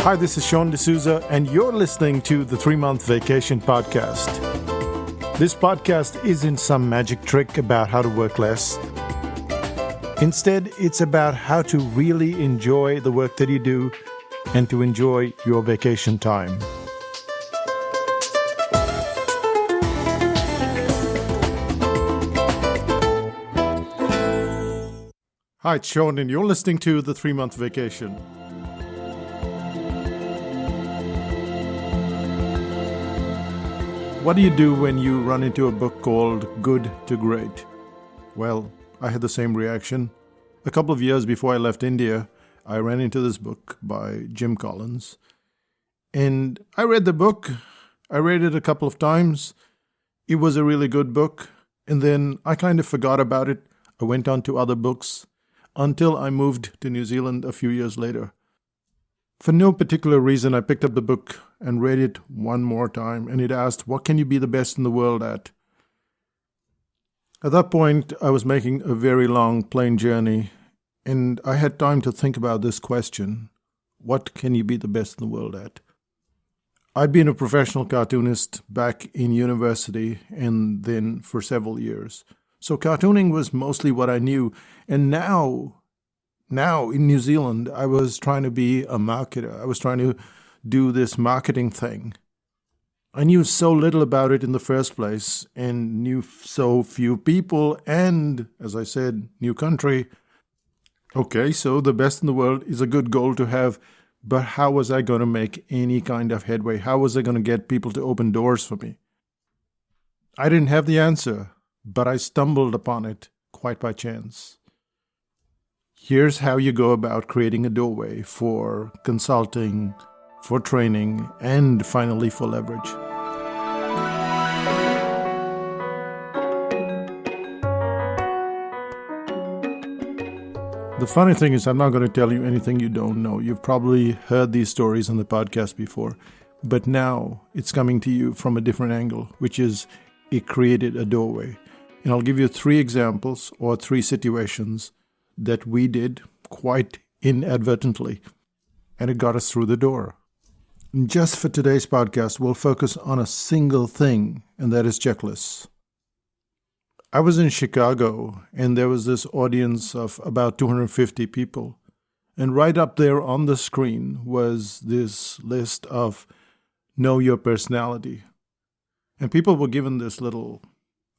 Hi, this is Sean D'Souza, and you're listening to the 3-Month Vacation Podcast. This podcast isn't some magic trick about how to work less. Instead, it's about how to really enjoy the work that you do and to enjoy your vacation time. Hi, it's Sean, and you're listening to the 3-Month Vacation. What do you do when you run into a book called Good to Great? Well, I had the same reaction. A couple of years before I left India, I ran into this book by Jim Collins. And I read the book. I read it a couple of times. It was a really good book. And then I kind of forgot about it. I went on to other books until I moved to New Zealand a few years later. For no particular reason, I picked up the book and read it one more time, and it asked, what can you be the best in the world at? At that point, I was making a very long plane journey, and I had time to think about this question. What can you be the best in the world at? I'd been a professional cartoonist back in university and then for several years. So cartooning was mostly what I knew, and now in New Zealand, I was trying to be a marketer. I was trying to do this marketing thing. I knew so little about it in the first place and knew so few people and, as I said, new country. Okay, so the best in the world is a good goal to have, but how was I going to make any kind of headway? How was I going to get people to open doors for me? I didn't have the answer, but I stumbled upon it quite by chance. Here's how you go about creating a doorway for consulting, for training, and finally for leverage. The funny thing is, I'm not going to tell you anything you don't know. You've probably heard these stories on the podcast before, but now it's coming to you from a different angle, which is it created a doorway. And I'll give you 3 examples or 3 situations that we did quite inadvertently, and it got us through the door. And just for today's podcast, we'll focus on a single thing, and that is checklists. I was in Chicago, and there was this audience of about 250 people, and right up there on the screen was this list of know your personality. And people were given this little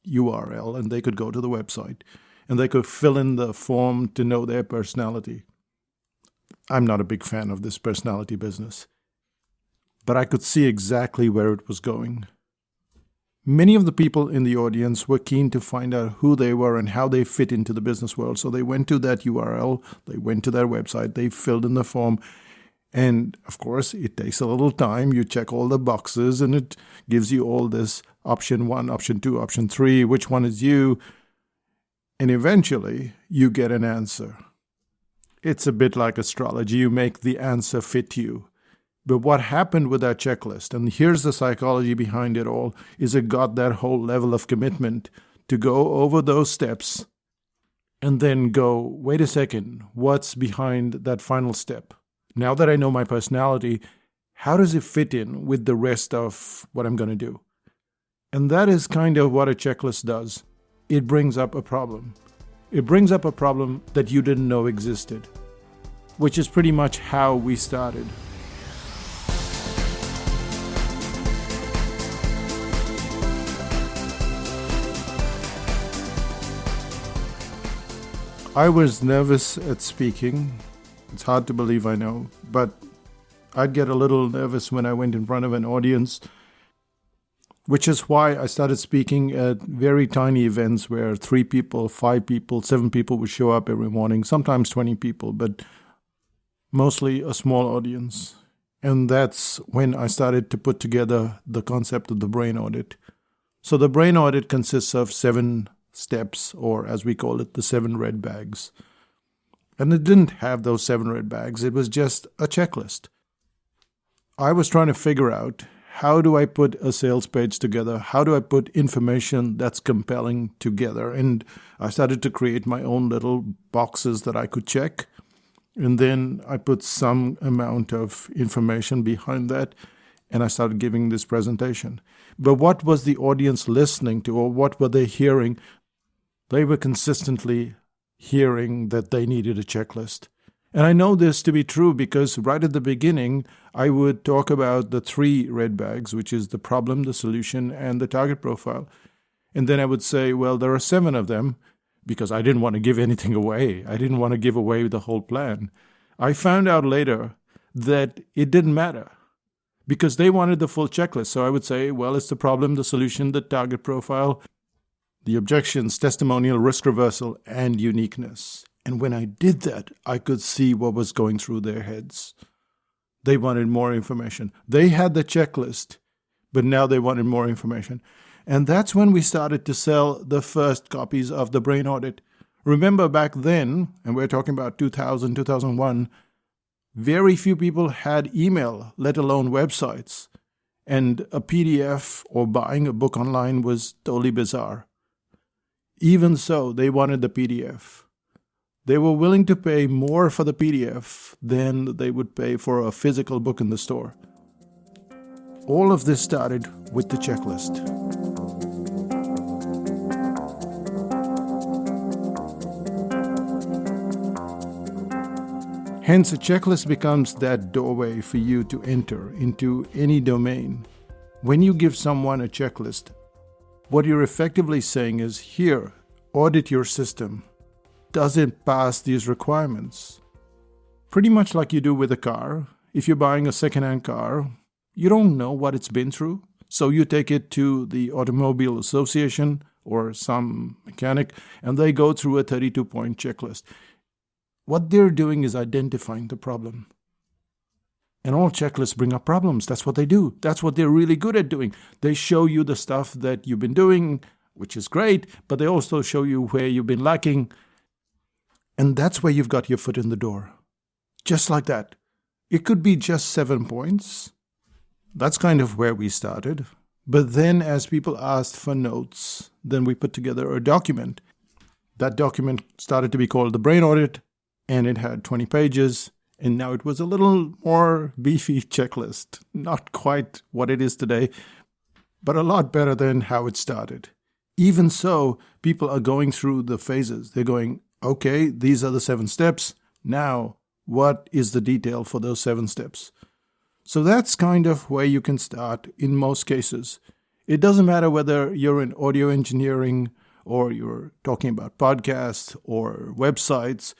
URL, and they could go to the website, and they could fill in the form to know their personality. I'm not a big fan of this personality business, but I could see exactly where it was going. Many of the people in the audience were keen to find out who they were and how they fit into the business world. So they went to that URL, they went to their website, they filled in the form, and of course, it takes a little time. You check all the boxes, and it gives you all this option 1, option 2, option 3, which one is you? And eventually, you get an answer. It's a bit like astrology. You make the answer fit you. But what happened with that checklist, and here's the psychology behind it all, is it got that whole level of commitment to go over those steps and then go, wait a second, what's behind that final step? Now that I know my personality, how does it fit in with the rest of what I'm going to do? And that is kind of what a checklist does. It brings up a problem. It brings up a problem that you didn't know existed, which is pretty much how we started. I was nervous at speaking. It's hard to believe, I know, but I'd get a little nervous when I went in front of an audience, which is why I started speaking at very tiny events where 3 people, 5 people, 7 people would show up every morning, sometimes 20 people, but mostly a small audience. And that's when I started to put together the concept of the brain audit. So the brain audit consists of 7 steps, or as we call it, the 7 red bags. And it didn't have those 7 red bags. It was just a checklist. I was trying to figure out, how do I put a sales page together? How do I put information that's compelling together? And I started to create my own little boxes that I could check. And then I put some amount of information behind that, and I started giving this presentation. But what was the audience listening to, or what were they hearing? They were consistently hearing that they needed a checklist. And I know this to be true because right at the beginning, I would talk about the 3 red bags, which is the problem, the solution, and the target profile. And then I would say, well, there are 7 of them, because I didn't want to give anything away. I didn't want to give away the whole plan. I found out later that it didn't matter because they wanted the full checklist. So I would say, well, it's the problem, the solution, the target profile, the objections, testimonial, risk reversal, and uniqueness. And when I did that, I could see what was going through their heads. They wanted more information. They had the checklist, but now they wanted more information. And that's when we started to sell the first copies of the Brain Audit. Remember back then, and we're talking about 2000, 2001, very few people had email, let alone websites. And a PDF or buying a book online was totally bizarre. Even so, they wanted the PDF. They were willing to pay more for the PDF than they would pay for a physical book in the store. All of this started with the checklist. Hence, a checklist becomes that doorway for you to enter into any domain. When you give someone a checklist, what you're effectively saying is, here, audit your system. Does it pass these requirements? Pretty much like you do with a car. If you're buying a second-hand car, you don't know what it's been through. So you take it to the Automobile Association or some mechanic, and they go through a 32-point checklist. What they're doing is identifying the problem. And all checklists bring up problems. That's what they do. That's what they're really good at doing. They show you the stuff that you've been doing, which is great, but they also show you where you've been lacking. And that's where you've got your foot in the door. Just like that. It could be just 7 points. That's kind of where we started. But then as people asked for notes, then we put together a document. That document started to be called the Brain Audit, and it had 20 pages. And now it was a little more beefy checklist. Not quite what it is today, but a lot better than how it started. Even so, people are going through the phases. They're going, okay, these are the 7 steps. Now, what is the detail for those 7 steps? So that's kind of where you can start in most cases. It doesn't matter whether you're in audio engineering or you're talking about podcasts or websites.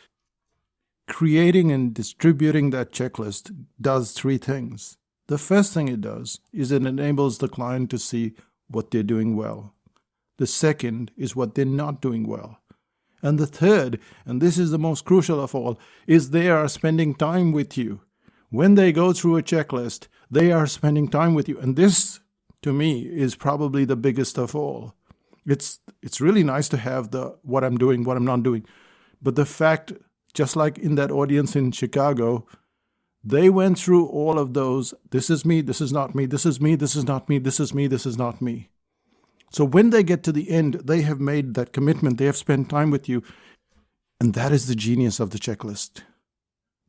Creating and distributing that checklist does 3 things. The first thing it does is it enables the client to see what they're doing well. The second is what they're not doing well. And the third, and this is the most crucial of all, is they are spending time with you. When they go through a checklist, they are spending time with you. And this, to me, is probably the biggest of all. It's really nice to have the what I'm doing, what I'm not doing. But the fact, just like in that audience in Chicago, they went through all of those, this is me, this is not me, this is me, this is not me, this is me, this is not me. So when they get to the end, they have made that commitment, they have spent time with you. And that is the genius of the checklist.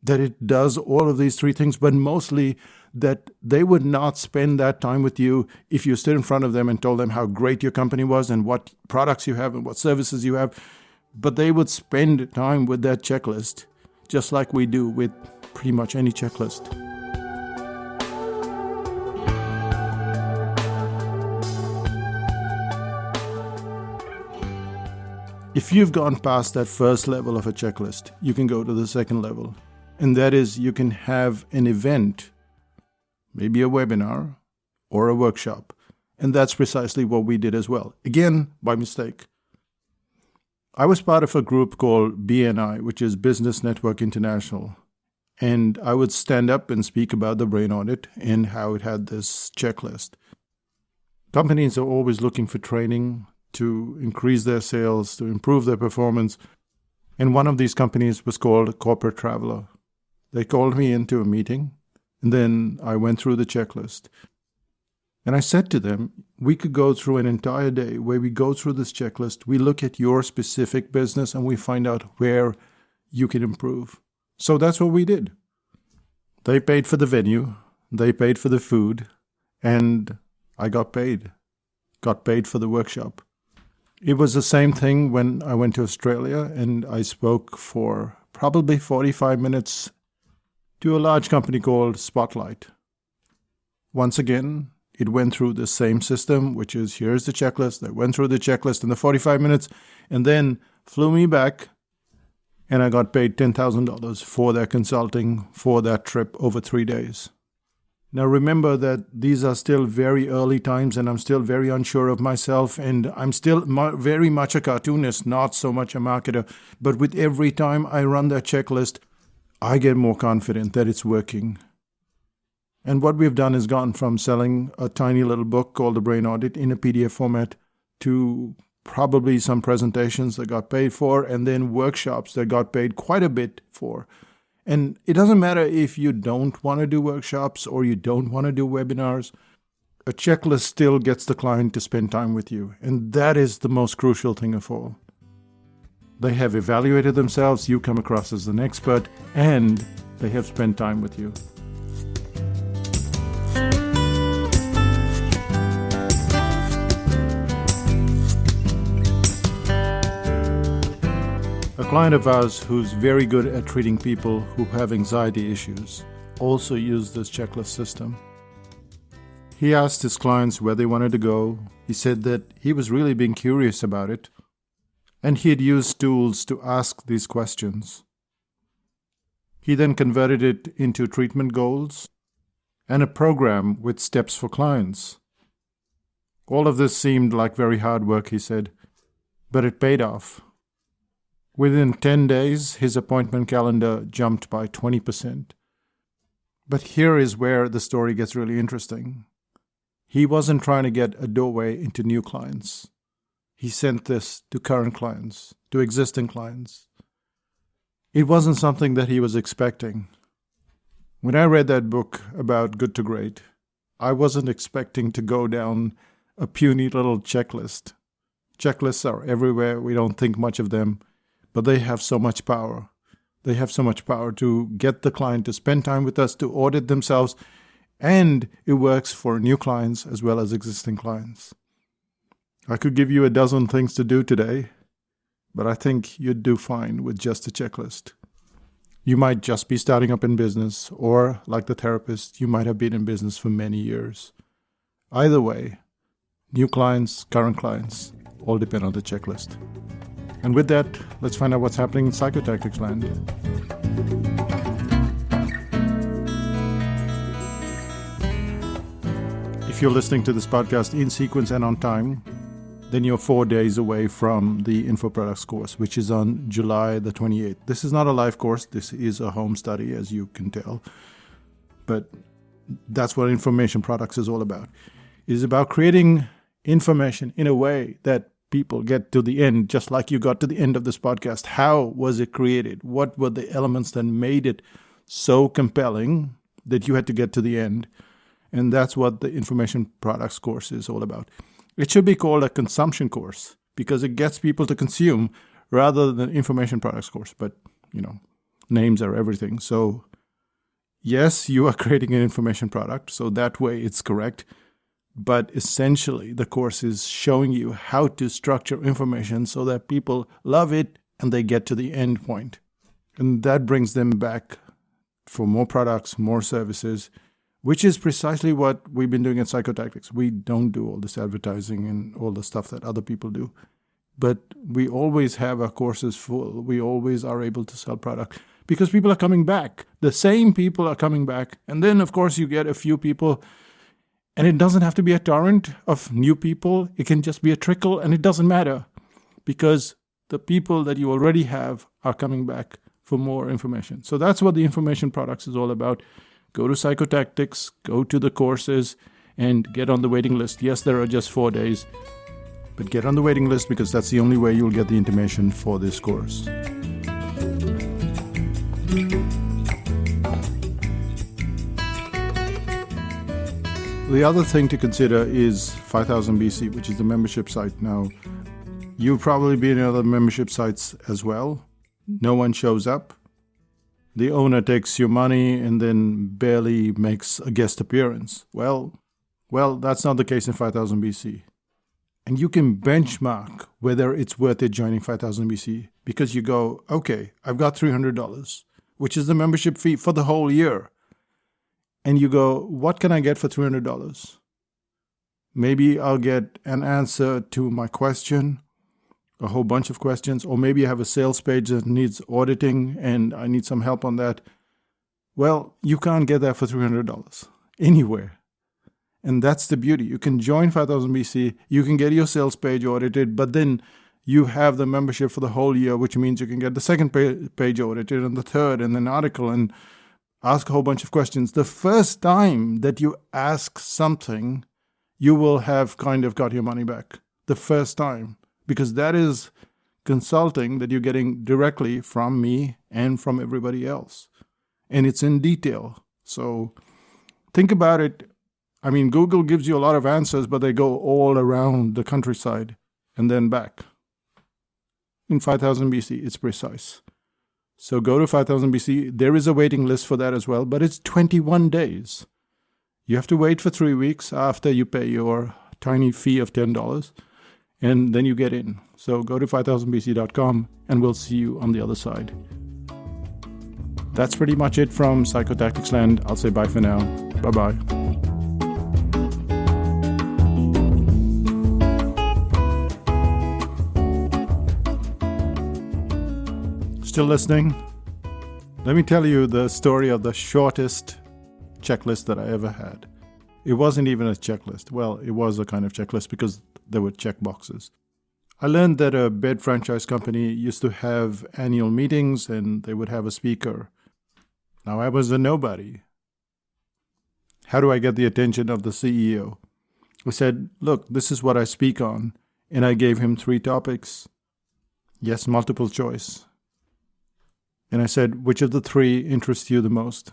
That it does all of these 3 things, but mostly that they would not spend that time with you if you stood in front of them and told them how great your company was and what products you have and what services you have. But they would spend time with that checklist, just like we do with pretty much any checklist. If you've gone past that first level of a checklist, you can go to the second level. And that is, you can have an event, maybe a webinar or a workshop. And that's precisely what we did as well. Again, by mistake. I was part of a group called BNI, which is Business Network International. And I would stand up and speak about the Brain Audit and how it had this checklist. Companies are always looking for training to increase their sales, to improve their performance. And one of these companies was called Corporate Traveler. They called me into a meeting, and then I went through the checklist. And I said to them, we could go through an entire day where we go through this checklist, we look at your specific business, and we find out where you can improve. So that's what we did. They paid for the venue, they paid for the food, and I got paid. Got paid for the workshop. It was the same thing when I went to Australia and I spoke for probably 45 minutes to a large company called Spotlight. Once again, it went through the same system, which is here's the checklist. They went through the checklist in the 45 minutes and then flew me back, and I got paid $10,000 for their consulting for that trip over 3 days. Now remember that these are still very early times and I'm still very unsure of myself, and I'm still very much a cartoonist, not so much a marketer. But with every time I run that checklist, I get more confident that it's working. And what we've done is gone from selling a tiny little book called The Brain Audit in a PDF format to probably some presentations that got paid for, and then workshops that got paid quite a bit for. And it doesn't matter if you don't want to do workshops or you don't want to do webinars, a checklist still gets the client to spend time with you. And that is the most crucial thing of all. They have evaluated themselves, you come across as an expert, and they have spent time with you. A client of ours who's very good at treating people who have anxiety issues also used this checklist system. He asked his clients where they wanted to go. He said that he was really being curious about it, and he had used tools to ask these questions. He then converted it into treatment goals and a program with steps for clients. All of this seemed like very hard work, he said, but it paid off. Within 10 days, his appointment calendar jumped by 20%. But here is where the story gets really interesting. He wasn't trying to get a doorway into new clients. He sent this to current clients, to existing clients. It wasn't something that he was expecting. When I read that book about Good to Great, I wasn't expecting to go down a puny little checklist. Checklists are everywhere. We don't think much of them. But they have so much power. They have so much power to get the client to spend time with us, to audit themselves, and it works for new clients as well as existing clients. I could give you a dozen things to do today, but I think you'd do fine with just a checklist. You might just be starting up in business, or like the therapist, you might have been in business for many years. Either way, new clients, current clients, all depend on the checklist. And with that, let's find out what's happening in Psychotactics land. If you're listening to this podcast in sequence and on time, then you're 4 days away from the Info Products course, which is on July the 28th. This is not a live course. This is a home study, as you can tell. But that's what Information Products is all about. It is about creating information in a way that people get to the end, just like you got to the end of this podcast. How was it created? What were the elements that made it so compelling that you had to get to the end? And that's what the Information Products course is all about. It should be called a consumption course because it gets people to consume rather than Information Products course. But, names are everything. So, yes, you are creating an information product, so that way it's correct. But essentially, the course is showing you how to structure information so that people love it and they get to the end point. And that brings them back for more products, more services, which is precisely what we've been doing at Psychotactics. We don't do all this advertising and all the stuff that other people do. But we always have our courses full. We always are able to sell product because people are coming back. The same people are coming back. And then, of course, you get a few people. And it doesn't have to be a torrent of new people. It can just be a trickle, and it doesn't matter because the people that you already have are coming back for more information. So that's what the Information Products is all about. Go to Psychotactics, go to the courses, and get on the waiting list. Yes, there are just 4 days, but get on the waiting list because that's the only way you'll get the information for this course. The other thing to consider is 5000 BC, which is the membership site. Now, you'll probably be in other membership sites as well. No one shows up. the owner takes your money and then barely makes a guest appearance. Well, that's not the case in 5000 BC. And you can benchmark whether it's worth it joining 5000 BC because you go, okay, I've got $300, which is the membership fee for the whole year. And you go, what can I get for $300? Maybe I'll get an answer to my question, a whole bunch of questions, or maybe I have a sales page that needs auditing and I need some help on that. Well, you can't get that for $300 anywhere. And that's the beauty. You can join 5000 BC, you can get your sales page audited, but then you have the membership for the whole year, which means you can get the second page audited and the third and an article and ask a whole bunch of questions. The first time that you ask something, you will have kind of got your money back. The first time. Because that is consulting that you're getting directly from me and from everybody else. And it's in detail. So think about it. I mean, Google gives you a lot of answers, but they go all around the countryside and then back. In 5000 BC, it's precise. So go to 5000 BC. There is a waiting list for that as well, but it's 21 days. You have to wait for 3 weeks after you pay your tiny fee of $10, and then you get in. So go to 5000bc.com, and we'll see you on the other side. That's pretty much it from Psychotactics Land. I'll say bye for now. Bye-bye. Still listening? Let me tell you the story of the shortest checklist that I ever had. It wasn't even a checklist. Well, it was a kind of checklist because there were check boxes. I learned that a bed franchise company used to have annual meetings and they would have a speaker. Now, I was a nobody. How do I get the attention of the CEO? I said, look, this is what I speak on. And I gave him 3 topics. Yes, multiple choice. And I said, which of the 3 interests you the most?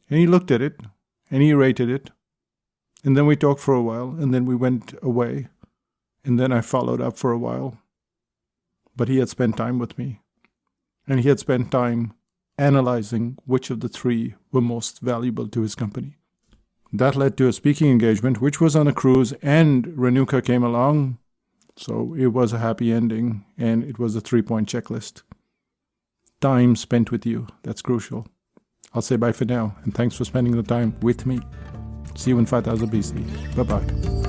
And he looked at it, and he rated it. And then we talked for a while, and then we went away. And then I followed up for a while. But he had spent time with me. And he had spent time analyzing which of the 3 were most valuable to his company. That led to a speaking engagement, which was on a cruise, and Renuka came along. So it was a happy ending, and it was a 3-point checklist. Time spent with you, that's crucial. I'll say bye for now, and thanks for spending the time with me. See you in 5000 BC. Bye-bye.